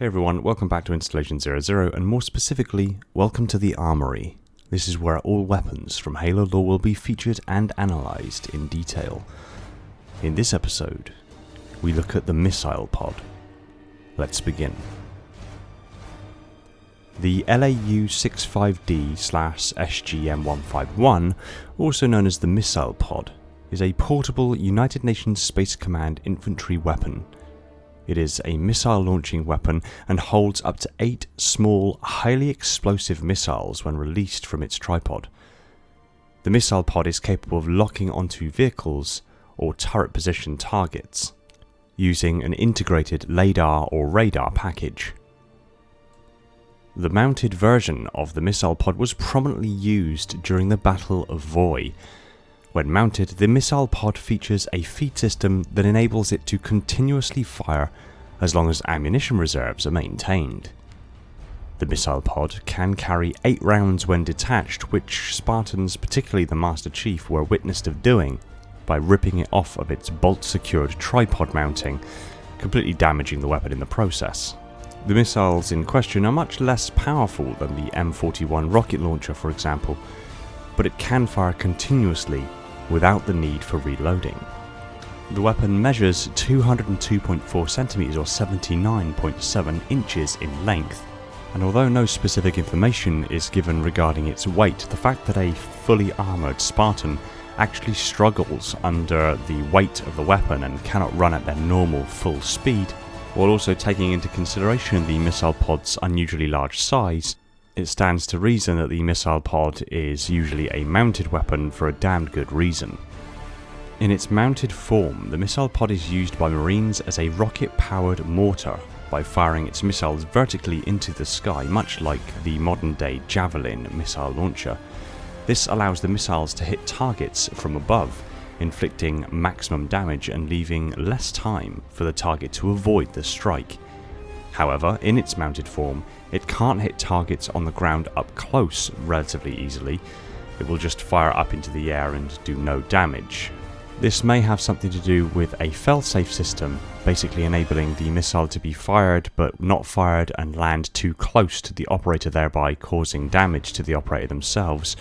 Hey everyone, welcome back to Installation 00, and more specifically, welcome to the Armory. This is where all weapons from Halo lore will be featured and analysed in detail. In this episode, we look at the missile pod. Let's begin. The LAU-65D/SGM-151, also known as the missile pod, is a portable United Nations Space Command infantry weapon. It is a missile launching weapon and holds up to 8 small, highly explosive missiles when released from its tripod. The missile pod is capable of locking onto vehicles or turret position targets, using an integrated LiDAR or radar package. The mounted version of the missile pod was prominently used during the Battle of Voi. When mounted, the missile pod features a feed system that enables it to continuously fire as long as ammunition reserves are maintained. The missile pod can carry 8 rounds when detached, which Spartans, particularly the Master Chief, were witnessed of doing by ripping it off of its bolt-secured tripod mounting, completely damaging the weapon in the process. The missiles in question are much less powerful than the M41 rocket launcher, for example, but it can fire continuously without the need for reloading. The weapon measures 202.4 centimeters or 79.7 inches in length, and although no specific information is given regarding its weight, the fact that a fully armoured Spartan actually struggles under the weight of the weapon and cannot run at their normal full speed, while also taking into consideration the missile pod's unusually large size, it stands to reason that the missile pod is usually a mounted weapon for a damned good reason. In its mounted form, the missile pod is used by Marines as a rocket-powered mortar by firing its missiles vertically into the sky, much like the modern-day Javelin missile launcher. This allows the missiles to hit targets from above, inflicting maximum damage and leaving less time for the target to avoid the strike. However, in its mounted form, it can't hit targets on the ground up close relatively easily. It will just fire up into the air and do no damage. This may have something to do with a fail-safe system, basically enabling the missile to be fired but not fired and land too close to the operator, thereby causing damage to the operator themselves,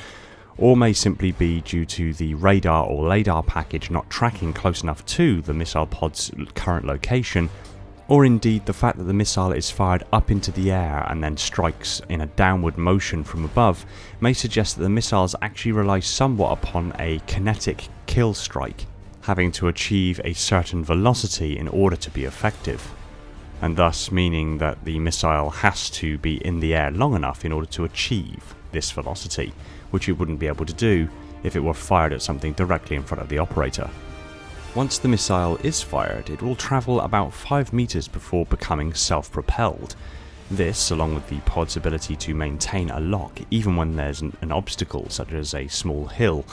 or may simply be due to the radar or LiDAR package not tracking close enough to the missile pod's current location, or indeed the fact that the missile is fired up into the air and then strikes in a downward motion from above may suggest that the missiles actually rely somewhat upon a kinetic kill strike, having to achieve a certain velocity in order to be effective, and thus meaning that the missile has to be in the air long enough in order to achieve this velocity, which it wouldn't be able to do if it were fired at something directly in front of the operator. Once the missile is fired, it will travel about 5 meters before becoming self-propelled. This, along with the pod's ability to maintain a lock even when there's an obstacle such as a small hill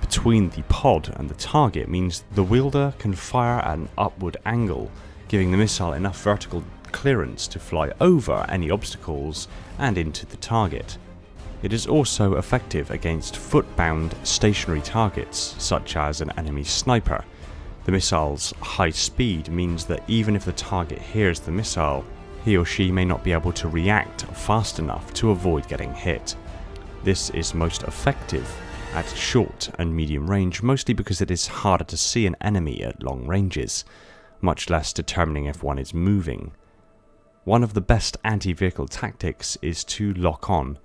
between the pod and the target, means the wielder can fire at an upward angle, giving the missile enough vertical clearance to fly over any obstacles and into the target. It is also effective against foot-bound stationary targets, such as an enemy sniper. The missile's high speed means that even if the target hears the missile, he or she may not be able to react fast enough to avoid getting hit. This is most effective at short and medium range, mostly because it is harder to see an enemy at long ranges, much less determining if one is moving. One of the best anti-vehicle tactics is to lock on,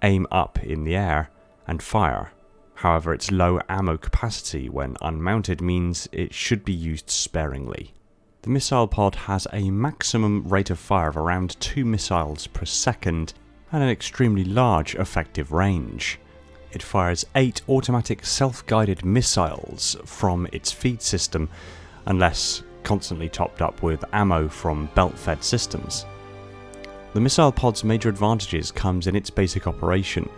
aim up in the air, and fire. However, its low ammo capacity when unmounted means it should be used sparingly. The missile pod has a maximum rate of fire of around 2 missiles per second and an extremely large effective range. It fires 8 automatic self-guided missiles from its feed system, unless constantly topped up with ammo from belt-fed systems. The missile pod's major advantages comes in its basic operation.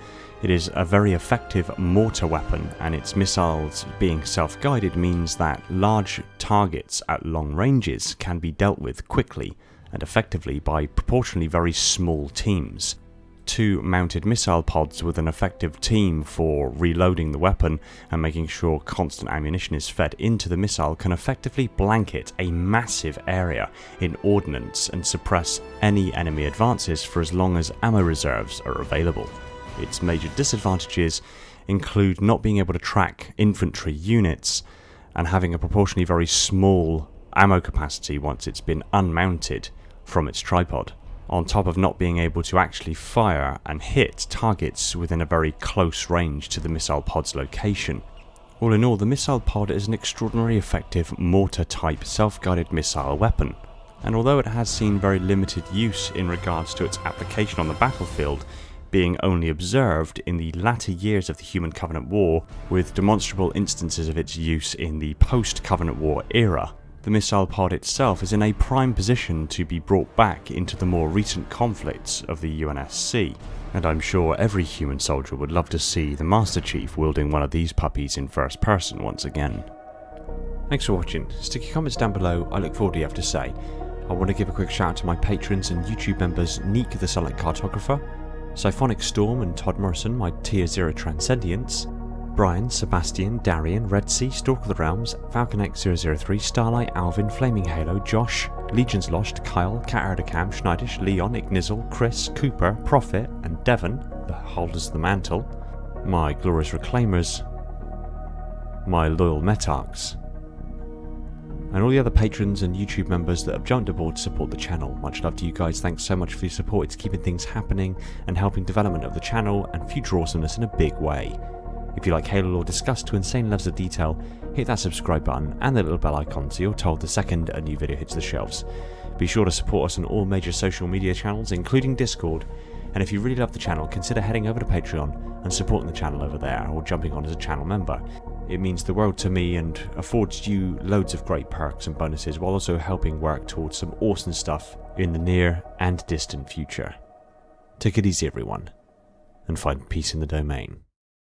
It is a very effective mortar weapon, and its missiles being self-guided means that large targets at long ranges can be dealt with quickly and effectively by proportionally very small teams. 2 mounted missile pods with an effective team for reloading the weapon and making sure constant ammunition is fed into the missile can effectively blanket a massive area in ordnance and suppress any enemy advances for as long as ammo reserves are available. Its major disadvantages include not being able to track infantry units and having a proportionally very small ammo capacity once it's been unmounted from its tripod, on top of not being able to actually fire and hit targets within a very close range to the missile pod's location. All in all, the missile pod is an extraordinarily effective mortar-type self-guided missile weapon, and although it has seen very limited use in regards to its application on the battlefield, being only observed in the latter years of the Human Covenant War, with demonstrable instances of its use in the post-Covenant War era, the missile pod itself is in a prime position to be brought back into the more recent conflicts of the UNSC, and I'm sure every human soldier would love to see the Master Chief wielding one of these puppies in first person once again. Thanks for watching. Stick your comments down below, I look forward to what you have to say. I want to give a quick shout out to my patrons and YouTube members Neek the Sonic Cartographer, Siphonic Storm and Todd Morrison, my Tier 0 Transcendients, Brian, Sebastian, Darian, Red Sea, Stalk of the Realms, Falcon X003, Starlight, Alvin, Flaming Halo, Josh, Legions Lost, Kyle, Cat Erdicam, Schneidish, Leon, Ignizzle, Chris, Cooper, Prophet, and Devon, the holders of the mantle, my glorious reclaimers, my loyal metarchs, and all the other patrons and YouTube members that have jumped aboard to support the channel. Much love to you guys, thanks so much for your support. It's keeping things happening and helping development of the channel and future awesomeness in a big way. If you like Halo lore discussed to insane levels of detail, hit that subscribe button and the little bell icon so you're told the second a new video hits the shelves. Be sure to support us on all major social media channels, including Discord, and if you really love the channel, consider heading over to Patreon and supporting the channel over there, or jumping on as a channel member. It means the world to me and affords you loads of great perks and bonuses, while also helping work towards some awesome stuff in the near and distant future. Take it easy everyone, and find peace in the domain.